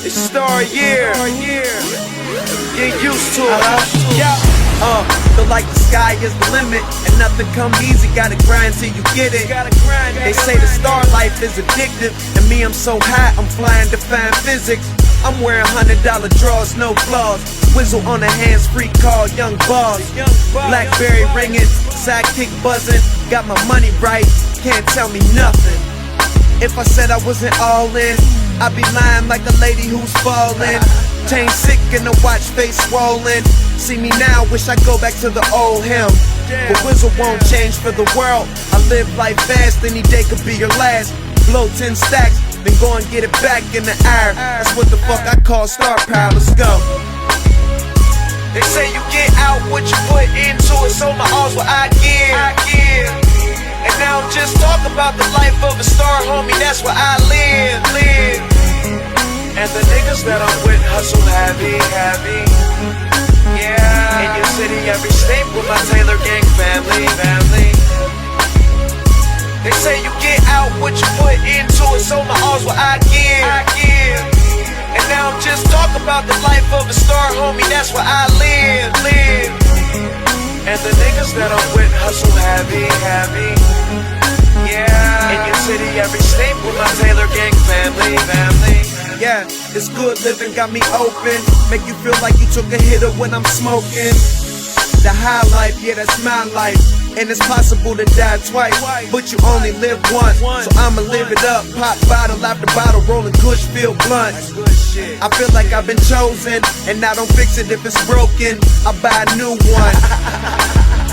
It's star year. Get used to it. Feel like the sky is the limit, and nothing come easy, gotta grind till you get it. They say the star life is addictive, and me, I'm so high, I'm flying defying physics. I'm wearing $100 drawers, no flaws. Whistle on the hands-free call, young boss. Blackberry ringing, sidekick buzzing. Got my money right, can't tell me nothing. If I said I wasn't all in, I'd be lying like a lady who's falling. Chain sick and the watch face swollen. See me now, wish I go back to the old him. But Whistle won't change for the world. I live life fast, any day could be your last. Blow 10 stacks, then go and get it back in the air. That's what the fuck I call star power, let's go. They say you get out what you put into it, so my all's what I give. And now I'm just talking about the life of a star, homie, that's where I live. And the niggas that I'm with hustle heavy. Yeah. In your city, every state with my Taylor gang family. They say you get out what you put into it, so my all's what I give. And now I'm just talking about the life of a star, homie, that's where I live. And the niggas that I'm with hustle heavy. Yeah. In your city, every state with my Taylor gang family. Yeah, this good living got me open. Make you feel like you took a hitter when I'm smoking. The high life, yeah, that's my life. And it's possible to die twice, but you only live once. So I'ma live it up, pop bottle after bottle, rolling kush, feel blunt. I feel like I've been chosen, and I don't fix it if it's broken. I buy a new one.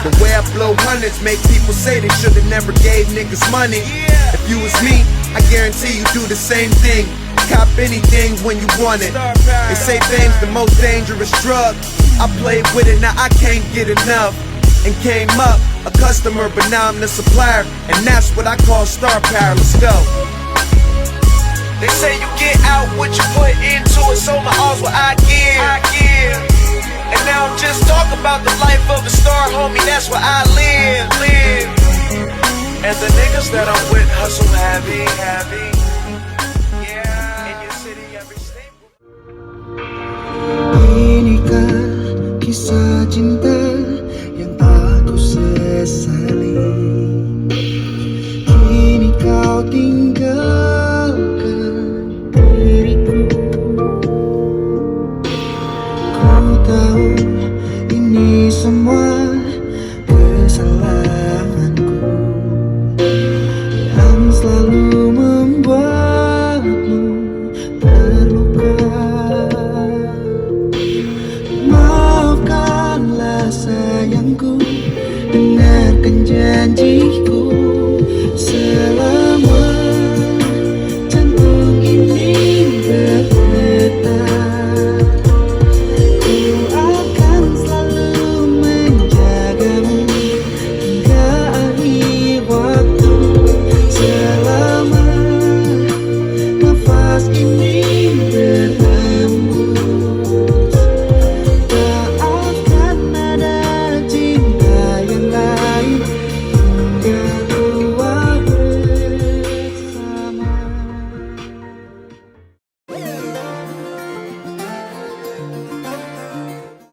The way I blow hundreds make people say they should've never gave niggas money. If you was me, I guarantee you do the same thing. Cop anything when you want it. They say fame's the most dangerous drug. I played with it, now I can't get enough. And came up a customer, but now I'm the supplier. And that's what I call star power, let's go. They say you get out what you put into it, so my all's what I give. And now I'm just talking about the life of a star, homie, that's where I live. And the niggas that I'm with hustle heavy.